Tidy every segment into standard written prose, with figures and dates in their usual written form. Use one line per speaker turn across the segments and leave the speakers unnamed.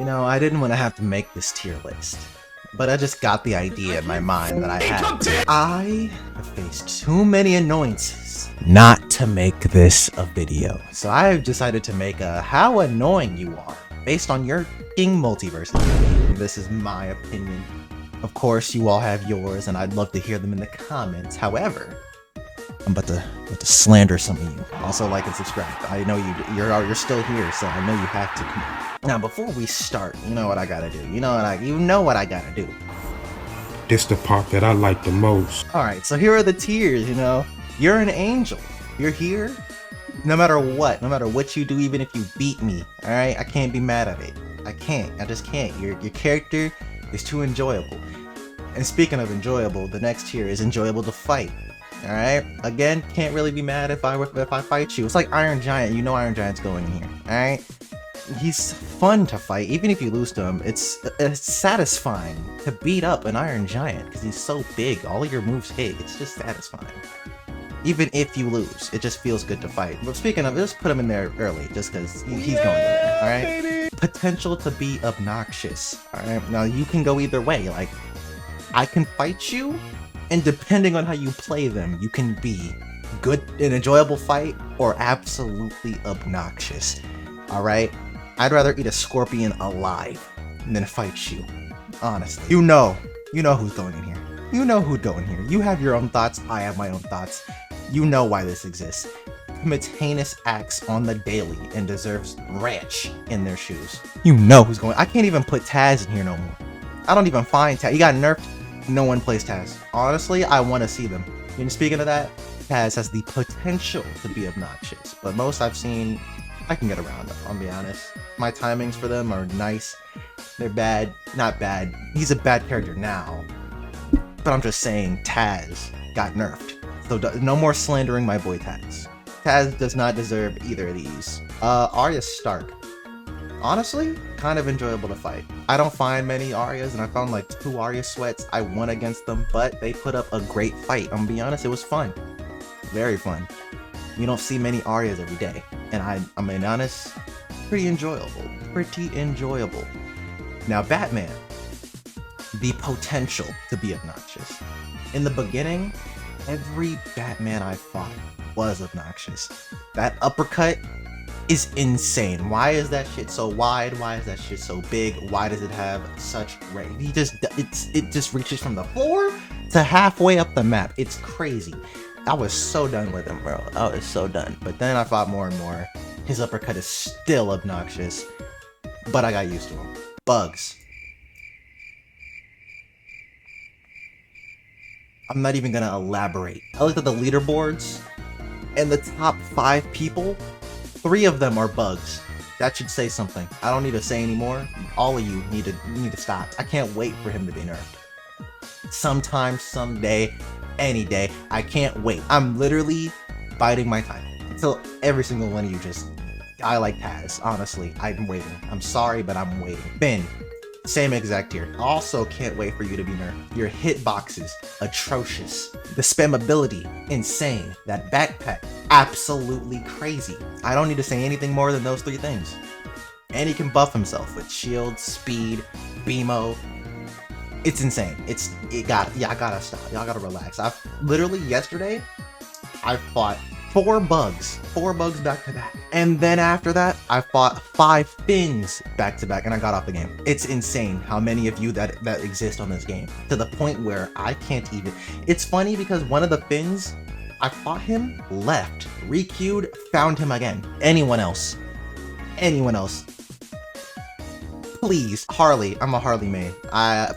You know, I didn't want to have to make this tier list, but I just got the idea in my mind that I have faced too many annoyances not to make this a video. So I've decided to make a how annoying you are based on your Multiversus. This is my opinion. Of course, you all have yours, and I'd love to hear them in the comments. However, I'm about to slander some of you. Also, like and subscribe. I know you're still here, so I know you have to come. Now, before we start, you know what I gotta do. You know what I gotta do.
This the part that I like the most.
All right, so here are the tiers. You know, you're an angel. You're here. No matter what you do, even if you beat me, all right, I can't be mad at it. I just can't. Your character is too enjoyable. And speaking of enjoyable, the next tier is enjoyable to fight. All right. Again, can't really be mad if I fight you. It's like Iron Giant. You know Iron Giant's going in here. All right. He's fun to fight, even if you lose to him. It's satisfying to beat up an Iron Giant because he's so big. All of your moves hit. It's just satisfying. Even if you lose, it just feels good to fight. But speaking of, just put him in there early, just because he's going in there. All right. Baby. Potential to be obnoxious. All right. Now you can go either way. Like, I can fight you, and depending on how you play them, you can be good, an enjoyable fight, or absolutely obnoxious. All right. I'd rather eat a scorpion alive than fight you. Honestly, you know who's going in here. You know who'd go in here. You have your own thoughts. I have my own thoughts. You know why this exists. Commits heinous acts on the daily and deserves ranch in their shoes. You know who's going. I can't even put Taz in here no more. I don't even find Taz. He got nerfed. No one plays Taz. Honestly, I want to see them. And speaking of that, Taz has the potential to be obnoxious, but most I've seen, I can get around them, I'll be honest. My timings for them are nice. They're bad. Not bad. He's a bad character now. But I'm just saying, Taz got nerfed. So no more slandering my boy Taz. Taz does not deserve either of these. Arya Stark. Honestly, kind of enjoyable to fight. I don't find many Aryas, and I found like 2 Arya sweats. I won against them, but they put up a great fight. I'm gonna be honest, it was fun. Very fun. You don't see many Aryas every day. And I'm being honest, pretty enjoyable. Pretty enjoyable. Now, Batman. The potential to be obnoxious. In the beginning, every Batman I fought was obnoxious. That uppercut is insane. Why is that shit so wide? Why is that shit so big? Why does it have such range? It just reaches from the floor to halfway up the map. It's crazy. I was so done with him, bro. I was so done. But then I fought more and more. His uppercut is still obnoxious, but I got used to him. Bugs. I'm not even gonna elaborate. I looked at the leaderboards, and the top 5 people, 3 of them are bugs. That should say something. I don't need to say anymore. All of you need to stop. I can't wait for him to be nerfed. Sometime, someday, any day. I can't wait. I'm literally biding my time until every single one of you just. I like Taz. Honestly, I'm waiting. I'm sorry, but I'm waiting. Ben. Same exact tier. Also can't wait for you to be nerfed. Your hitboxes, atrocious. The spammability, insane. That backpack, absolutely crazy. I don't need to say anything more than those 3 things. And he can buff himself with shield, speed, BMO. It's insane. I gotta stop. Y'all gotta relax. Literally yesterday, I fought 4 bugs back to back. And then after that, I fought 5 Finns back to back, and I got off the game. It's insane how many of you that exist on this game, to the point where I can't even. It's funny because one of the Finns, I fought him, left, requeued, found him again. Anyone else? Please, Harley. I'm a Harley main.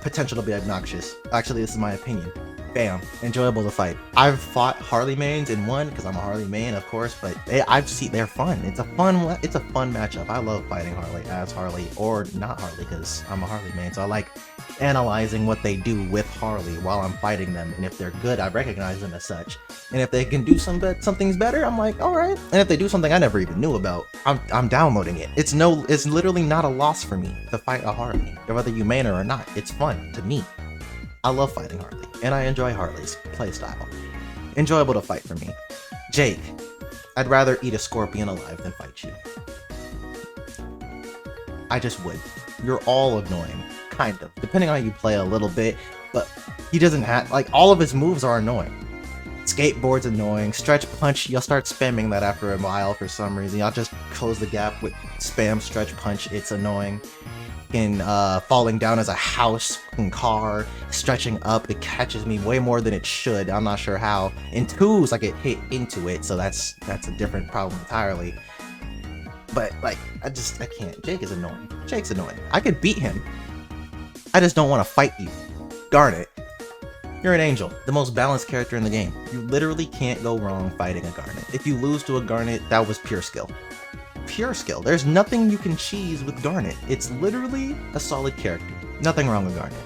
Potential to be obnoxious. Actually, this is my opinion. Bam, enjoyable to fight. I've fought Harley mains and won because I'm a Harley main, of course, but I've seen they're fun. It's a fun matchup. I love fighting Harley as Harley or not Harley because I'm a Harley main. So I like analyzing what they do with Harley while I'm fighting them, and if they're good, I recognize them as such. And if they can do something's better, I'm like, all right. And if they do something I never even knew about, I'm downloading it. It's literally not a loss for me to fight a Harley, whether you main her or not. It's fun to me. I love fighting Harley, and I enjoy Harley's playstyle. Enjoyable to fight for me. Jake, I'd rather eat a scorpion alive than fight you. I just would. You're all annoying, kind of, depending on how you play a little bit. But he doesn't have, like, all of his moves are annoying. Skateboard's annoying. Stretch punch, you'll start spamming that after a while for some reason. Y'all just close the gap with spam stretch punch. It's annoying. In falling down as a house and car, stretching up, it catches me way more than it should. I'm not sure how. In twos, I get hit into it, so that's a different problem entirely. But like, I can't. Jake is annoying. Jake's annoying. I could beat him. I just don't want to fight you. Darn it. You're an angel, the most balanced character in the game. You literally can't go wrong fighting a Garnet. If you lose to a Garnet, that was pure skill. Pure skill. There's nothing you can cheese with Garnet. It's literally a solid character. Nothing wrong with Garnet.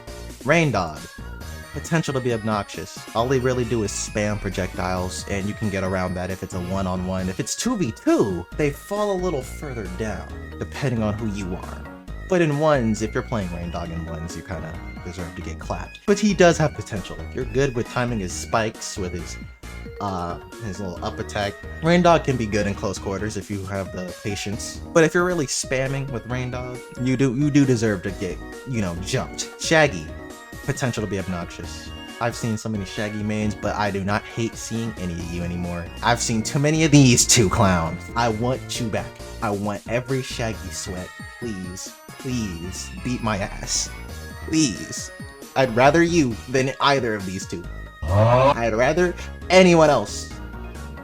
Rain Dog. Potential to be obnoxious. All they really do is spam projectiles, and you can get around that if it's a one-on-one. If it's 2v2, they fall a little further down, depending on who you are. But in ones, if you're playing Rain Dog in ones, you kind of deserve to get clapped. But he does have potential. If you're good with timing his spikes, with his little up attack, Rain Dog can be good in close quarters if you have the patience. But if you're really spamming with Rain Dog, you do deserve to get, jumped. Shaggy, potential to be obnoxious. I've seen so many Shaggy mains, but I do not hate seeing any of you anymore. I've seen too many of these two clowns. I want you back. I want every Shaggy sweat. Please, please beat my ass. Please. I'd rather you than either of these two. I'd rather anyone else.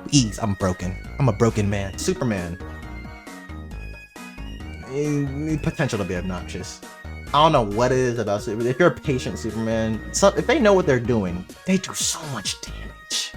Please, I'm broken. I'm a broken man. Superman. Potential to be obnoxious. I don't know what it is about Superman. If you're a patient Superman, if they know what they're doing, they do so much damage.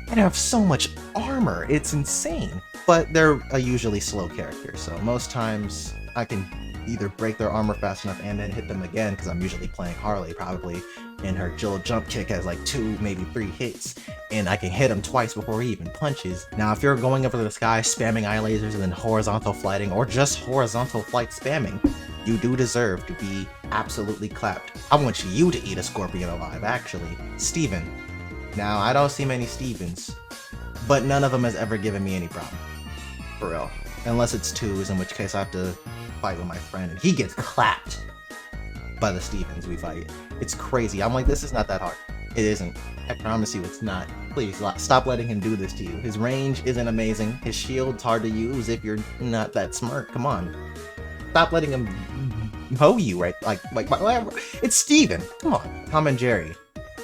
And have so much armor. It's insane. But they're a usually slow character, so most times I can either break their armor fast enough and then hit them again, because I'm usually playing Harley probably, and her Jill jump kick has like 2, maybe 3 hits, and I can hit him twice before he even punches. Now if you're going up to the sky spamming eye lasers and then horizontal flighting, or just horizontal flight spamming, you do deserve to be absolutely clapped. I want you to eat a scorpion alive, actually. Steven. Now I don't see many Stevens, but none of them has ever given me any problem. For real. Unless it's twos, in which case I have to fight with my friend and he gets clapped by the Stevens we fight. It's crazy. I'm like, this is not that hard. It isn't. I promise you it's not. Please stop letting him do this to you. His range isn't amazing. His shield's hard to use if you're not that smart. Come on. Stop letting him hoe you, right? Like whatever. It's Steven. Come on. Tom and Jerry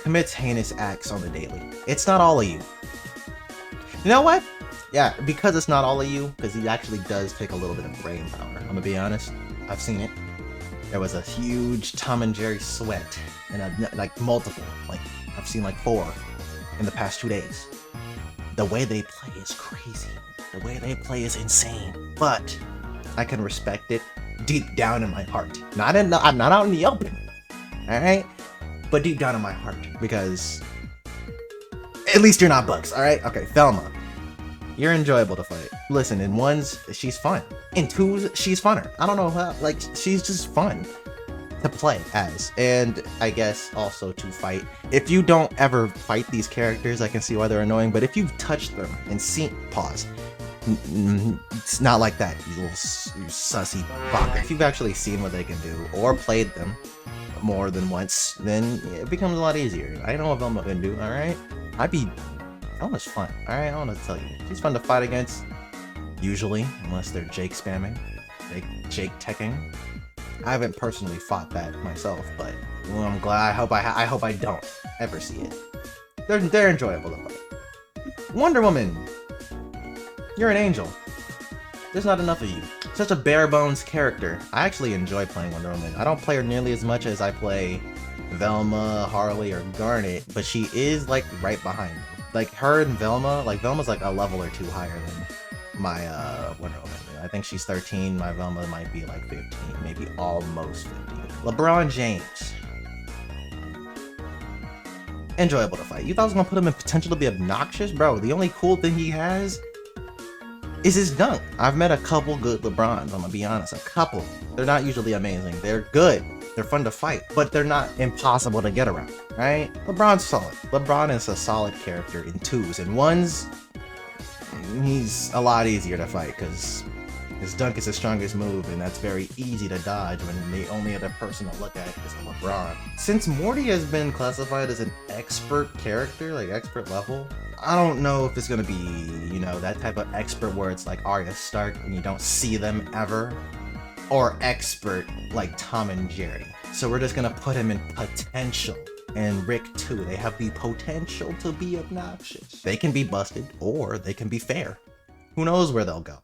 commits heinous acts on the daily. It's not all of you. You know what? Yeah, because it's not all of you, because he actually does take a little bit of brain power. I'm gonna be honest. I've seen it. There was a huge Tom and Jerry sweat, and like multiple. Like I've seen like 4 in the past 2 days. The way they play is crazy. The way they play is insane. But I can respect it deep down in my heart. I'm not out in the open. All right, but deep down in my heart, because at least you're not Bugs. All right. Okay, Velma. You're enjoyable to fight. Listen, in ones, she's fun. In twos, she's funner. I don't know how, like, she's just fun to play as. And I guess also to fight. If you don't ever fight these characters, I can see why they're annoying, but if you've touched them and seen, pause. It's not like that, you sussy fucker. If you've actually seen what they can do, or played them more than once, then it becomes a lot easier. I know what Velma can do, alright? Velma's fun, alright? I want to tell you. She's fun to fight against, usually, unless they're Jake spamming, Jake teching. I haven't personally fought that myself, but well, I'm glad. I hope I don't ever see it. They're enjoyable to fight. Wonder Woman, you're an angel. There's not enough of you. Such a bare bones character. I actually enjoy playing Wonder Woman. I don't play her nearly as much as I play Velma, Harley, or Garnet, but she is like right behind me. Like her and Velma, like Velma's like a level or 2 higher than my Wonder Woman. I think she's 13, my Velma might be like 15, maybe almost 15. LeBron James. Enjoyable to fight. You thought I was gonna put him in potential to be obnoxious? Bro, the only cool thing he has is his dunk. I've met a couple good LeBrons, I'm gonna be honest, a couple. They're not usually amazing. They're good. They're fun to fight, but they're not impossible to get around, right? LeBron's solid. LeBron is a solid character in twos. In ones, he's a lot easier to fight because His dunk is his strongest move, and that's very easy to dodge when the only other person to look at is LeBron. Since Morty has been classified as an expert character, like expert level, I don't know if it's gonna be, you know, that type of expert where it's like Arya Stark and you don't see them ever, or expert like Tom and Jerry. So we're just gonna put him in potential. And Rick too, they have the potential to be obnoxious. They can be busted, or they can be fair. Who knows where they'll go.